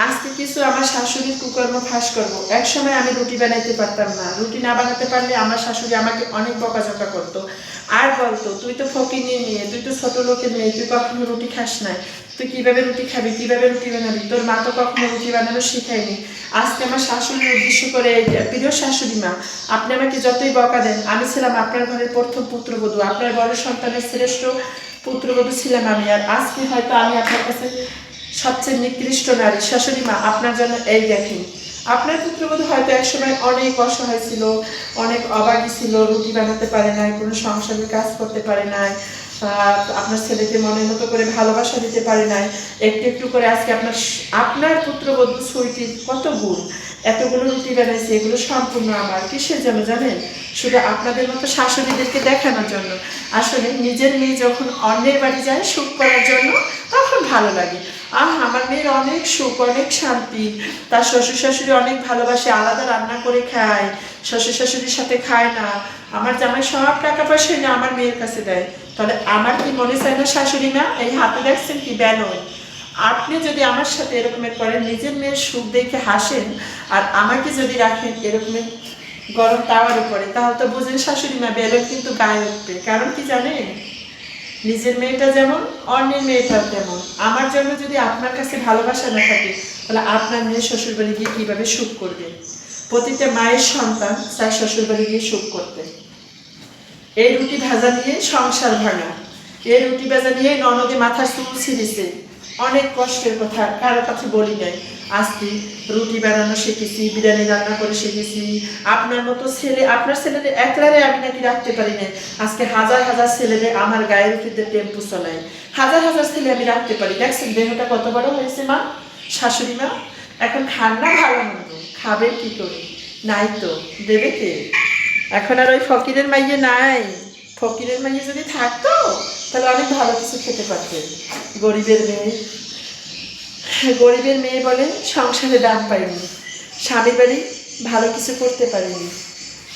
আজকে কিছু আমার শাশুড়ির কুকর্ম ফাঁস করবো। এক সময় আমি রুটি বানাইতে পারতাম না, রুটি না বানাতে পারলে আমার শাশুড়ি আমাকে অনেক বকাঝকা করতো, আর বলতো তুই তো ফকিনীর মেয়ে, তুই তো ছোট লোকের মেয়ে, তুই কখনো রুটি খাস নাই, তুই কিভাবে রুটি খাবি, কিভাবে রুটি বানাবি, তোর মা তো কখনো রুটি বানানো শিখায়নি। আজকে আমার শাশুড়ির উদ্দেশ্য করে, প্রিয় শাশুড়ি মা, আপনি আমাকে যতই বকা দেন, আমি ছিলাম আপনার ঘরের প্রথম পুত্রবধূ, আপনার বড় সন্তানের শ্রেষ্ঠ পুত্রবধূ ছিলাম আমি, আর আজকে হয়তো আমি আপনার কাছে সবচেয়ে নিকৃষ্ট নারী। শাশুড়ি মা, আপনার জন্য এই দেখেন, আপনার পুত্রবধূ হয়তো একসময় অনেক অসহায় ছিল, অনেক অবাগী ছিল, রুটি বানাতে পারে নাই, কোনো সংসারের কাজ করতে পারে নাই, আপনার ছেলেকে মনের মতো করে ভালোবাসা দিতে পারে নাই। একটু একটু করে আজকে আপনার আপনার পুত্রবধূ সুইটির কত গুণ, এতগুলো রুটি বানাইছে, এগুলো সম্পূর্ণ আমার কিসের জন্য জানেন? শুধু আপনাদের মতো শাশুড়িদেরকে দেখানোর জন্য। আসলে নিজের মেয়ে যখন অন্যের বাড়ি যায় সুখ করার জন্য, তখন ভালো লাগে। আমার মেয়ের অনেক সুখ, অনেক শান্তি, তার শ্বশুর শাশুড়ি অনেক ভালোবাসে, আলাদা রান্না করে খায়, শ্বশুর শাশুড়ির সাথে খায় না। আমার জামাই সব টাকা পয়সা না আমার মেয়ের কাছে দেয়। তাহলে আমার কি মনে চায় না শাশুড়ি না? এই হাতে দেখছেন কি ব্যানর? আপনি যদি আমার সাথে এরকমের করেন, নিজের মেয়ের সুখ দেখে হাসেন, আর আমাকে যদি রাখেন এরকমের গরম তাওয়ার উপরে, তাহলে তো বুঝেন শাশুড়ি মা, বেলন কিন্তু গায়ে উঠবে। কারণ কি জানেন? নিজের মেয়েটা যেমন, অন্যের মেয়েটাও তেমন। আমার জন্য যদি আপনার কাছে ভালোবাসা না থাকে, তাহলে আপনার মেয়ে শ্বশুর বাড়ি গিয়ে কীভাবে সুখ করবে? প্রতিটা মায়ের সন্তান চায় শ্বশুর বাড়ি গিয়ে সুখ করতে। এই রুটি ভাজা নিয়ে সংসার ভাঙা, এই রুটি ভাজা নিয়ে ননদে মাথা চুল ছিঁড়েছে, অনেক কষ্টের কথা কারো কাছে বলি নাই। আজকে রুটি বানানো শিখেছি, বিরিয়ানি রান্না করে শিখেছি। আপনার মতো ছেলে, আপনার ছেলেদের একলারে আমি নাকি রাখতে পারি না, আজকে হাজার হাজার ছেলেদের আমার গায়ের উঠিতে টেম্পু চলাই, হাজার হাজার ছেলে আমি রাখতে পারি। দেখছেন দেহটা কত বড় হয়েছে মা, শাশুড়ি মা? এখন খান না ভালো মন্দ, খাবে কি করে? নাই তো, দেবে কে? এখন আর ওই ফকিরের মাইয়ে নাই। ফকিরের মাইয়ে যদি থাকতো তাহলে অনেক ভালো কিছু খেতে পারতেন। গরিবের মেয়ে, গরিবের মেয়ে বলে সংসারে দাম পাইনি, স্বামীর বাড়ি ভালো কিছু করতে পারিনি,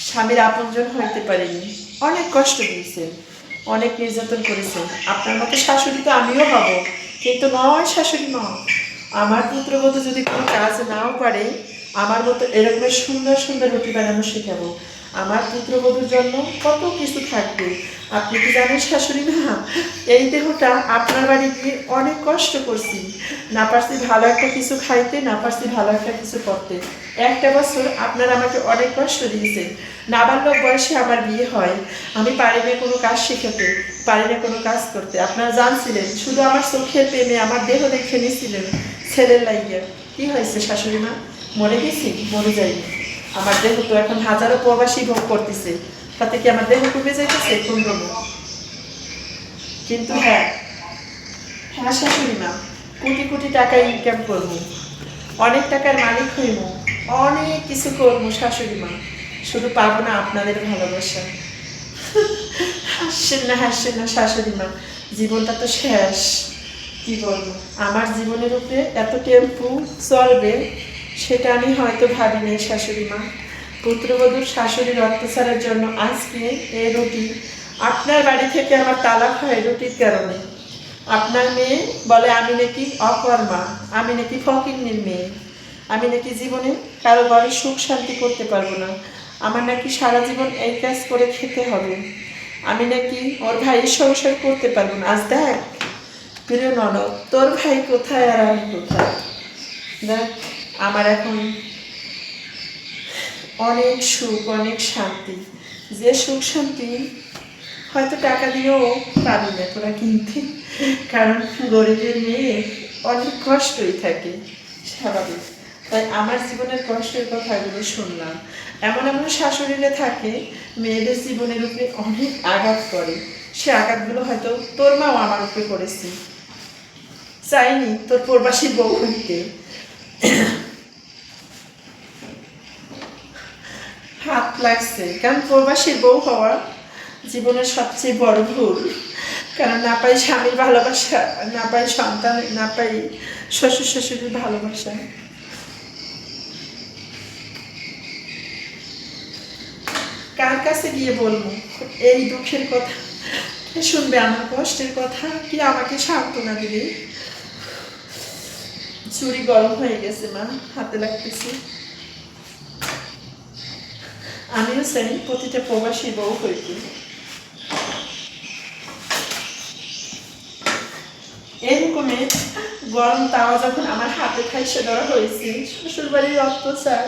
স্বামীর আপনজন হইতে পারিনি, অনেক কষ্ট দিয়েছেন, অনেক নির্যাতন করেছেন। আপনার মতো শাশুড়ি তো আমিও হব, কিন্তু নয় শাশুড়ি মা, আমার পুত্রবধূ যদি কোনো কাজ নাও পারে, আমার মতো এরকমের সুন্দর সুন্দর রুটি বানানো শেখাবো। আমার পুত্রবধূর জন্য কত কিছু থাকবে। আপনি কি জানেন শাশুড়ি মা, এই দেহটা আপনার বাড়ি গিয়ে অনেক কষ্ট করছি, না পারছি ভালো একটা কিছু খাইতে, না পারছি ভালো একটা কিছু করতে। একটা বছর আপনারা আমাকে অনেক কষ্ট দিয়েছেন। নাবালক বয়সে আমার বিয়ে হয়, আমি পারি না কোনো কাজ শেখাতে, পারি না কোনো কাজ করতে। আপনারা জানছিলেন, শুধু আমার চোখের প্রেমে আমার দেহ দেখে নিয়েছিলেন ছেলের লাইগে। কি হয়েছে শাশুড়ি মা? মরে গেছি? মরে যাইনি। আমার দেহ তো এখন হাজারো প্রবাসী ভোগ করতেছে, তাতে কি আমার দেহ কমে যাইতেছে? কমবে না। কিন্তু হ্যাঁ, হ্যাঁ শাশুড়ি মা, কোটি কোটি টাকা ইনকাম করবো, অনেক টাকার মালিক হইব, অনেক কিছু করবো শাশুড়ি মা, শুধু পাবো না আপনাদের ভালোবাসা। হাসছেন না শাশুড়ি মা, জীবনটা তো শেষ। কি বলবো, আমার জীবনের উপরে এত টেম্পু চলবে সেটা আমি হয়তো ভাবিনি শাশুড়ি মা। পুত্রবধূর শাশুড়ির অত্যাচারের জন্য আজকে এই রুটি, আপনার বাড়ি থেকে আমার তালাক হয় রুটির কারণে। আপনার মেয়ে বলে আমি নাকি অকর্মা, আমি নাকি ফকিন্নির মেয়ে, আমি নাকি জীবনে কারো ঘরে সুখ শান্তি করতে পারবো না, আমার নাকি সারা জীবন এই কাজ করে খেতে হবে, আমি নাকি ওর ভাইয়ের সংসার করতে পারবো না। আজ দেখ প্রিয় ননদ, তোর ভাই কোথায় আর আমি কোথায়। দেখ আমার এখন অনেক সুখ, অনেক শান্তি, যে সুখ শান্তি হয়তো টাকা দিয়েও পাবি না তোরা কিনতে, কারণ গরিবের মেয়ে অনেক কষ্টই থাকে, স্বাভাবিক। তাই আমার জীবনের কষ্টের কথাগুলো শুনলাম। এমন এমন শাশুড়িরা থাকে মেয়েদের জীবনের উপরে অনেক আঘাত করে, সে আঘাতগুলো হয়তো তোর মাও আমার উপরে করেছে। চাইনি তোর প্রবাসী বউ হইতে, হাত লাগছে, কারণ প্রবাসীর বউ হওয়া জীবনের সবচেয়ে বড় ভুল। কারণ না পাই স্বামীর ভালোবাসা, না পাই সন্তান, না পাই শ্বশুর শাশুড়ির ভালোবাসা। কার কাছে গিয়ে বলবো এই দুঃখের কথা? কে শুনবে আমার কষ্টের কথা? কি আমাকে সান্ত্বনা দিবে? ছুরি গরম হয়ে গেছে মা, হাতে লাগতেছে। আমিও চাই প্রতিটা প্রবাসী বউ হইতে। এরকমের গরম তাওয়া যখন আমার হাতে খাইসে ধরা হয়েছে, শ্বশুর বাড়ির অত্যাচার,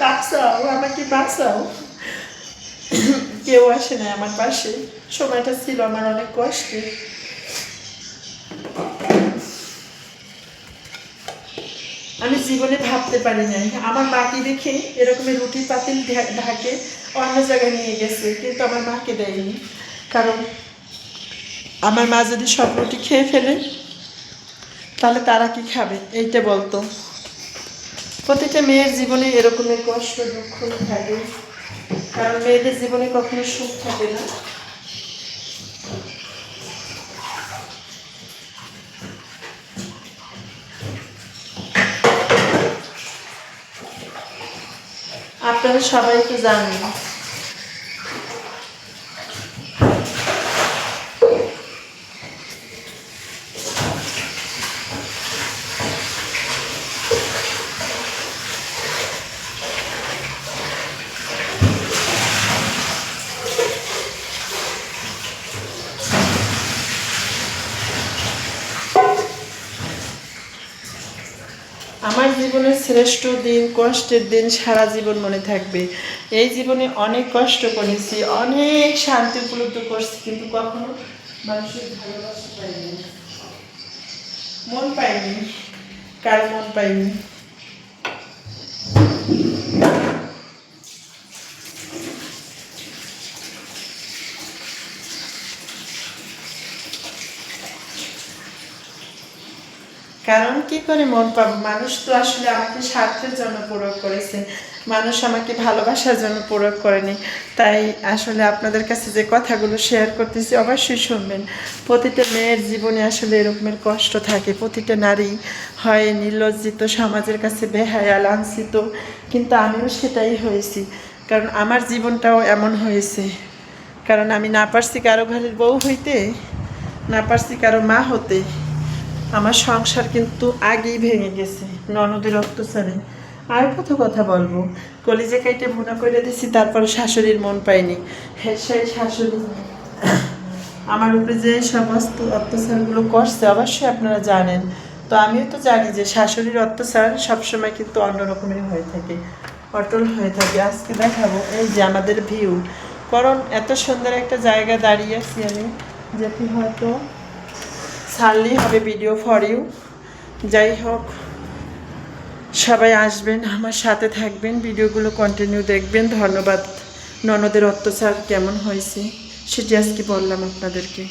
তাকসাও আমাকে বাঁচাও, কেউ আসে না আমার পাশে। সময়টা ছিল আমার অনেক কষ্টে। আমি জীবনে ভাবতে পারি নাই আমার মাকে দেখে এরকমের রুটি পাতিল ঢাকে অন্য জায়গায় নিয়ে গেছে, কিন্তু আমার মাকে দেয়নি। কারণ আমার মা যদি সব রুটি খেয়ে ফেলে তাহলে তারা কি খাবে, এইটা বলতো। প্রতিটা মেয়ের জীবনে এরকমের কষ্ট দুঃখ থাকে, কারণ মেয়েদের জীবনে কখনো সুখ থাকে না। আপনারা সবাই তো জানেন আমার জীবনের শ্রেষ্ঠ দিন, কষ্টের দিন সারা জীবন মনে থাকবে। এই জীবনে অনেক কষ্ট করেছি, অনেক শান্তি উপলব্ধ করছি, কিন্তু কখনো মানুষের ভালোবাসা পাইনি, মন পাইনি, কারো মন পাইনি। কারণ কি করে মন পাবো? মানুষ তো আসলে আমাকে স্বার্থের জন্য প্রয়োগ করেছে, মানুষ আমাকে ভালোবাসার জন্য প্রয়োগ করেনি। তাই আসলে আপনাদের কাছে যে কথাগুলো শেয়ার করতেছি অবশ্যই শুনবেন। প্রতিটা মেয়ের জীবনে আসলে এরকমের কষ্ট থাকে, প্রতিটা নারী হয় নির্লজ্জিত, সমাজের কাছে বেহায়া, লাঞ্ছিত, কিন্তু আমিও সেটাই হয়েছি। কারণ আমার জীবনটাও এমন হয়েছে, কারণ আমি না পারছি কারো ঘরের বউ হইতে, না পারছি কারো মা হতে। আমার সংসার কিন্তু আগেই ভেঙে গেছে ননদের অত্যাচারে। আর কত কথা বলবো, কলিজা কাইটে ভুনা করে দিছি, তারপর শাশুড়ির মন পাইনি। সেই শাশুড়ি আমার উপরে যে সমস্ত অত্যাচারগুলো করছে অবশ্যই আপনারা জানেন। তো আমিও তো জানি যে শাশুড়ির অত্যাচার সবসময় কিন্তু অন্যরকমের হয়ে থাকে, অটল হয়ে থাকে। আজকে দেখাবো এই যে আমাদের ভিউ, কারণ এত সুন্দর একটা জায়গা দাঁড়িয়ে আছি আমি, যেটি হয়তো ছাড়লেই হবে ভিডিও ফর ইউ। যাই হোক, সবাই আসবেন, আমার সাথে থাকবেন, ভিডিওগুলো কন্টিনিউ দেখবেন। ধন্যবাদ। ননদের অত্যাচার কেমন হয়েছে সেটি আজকে বললাম আপনাদেরকে।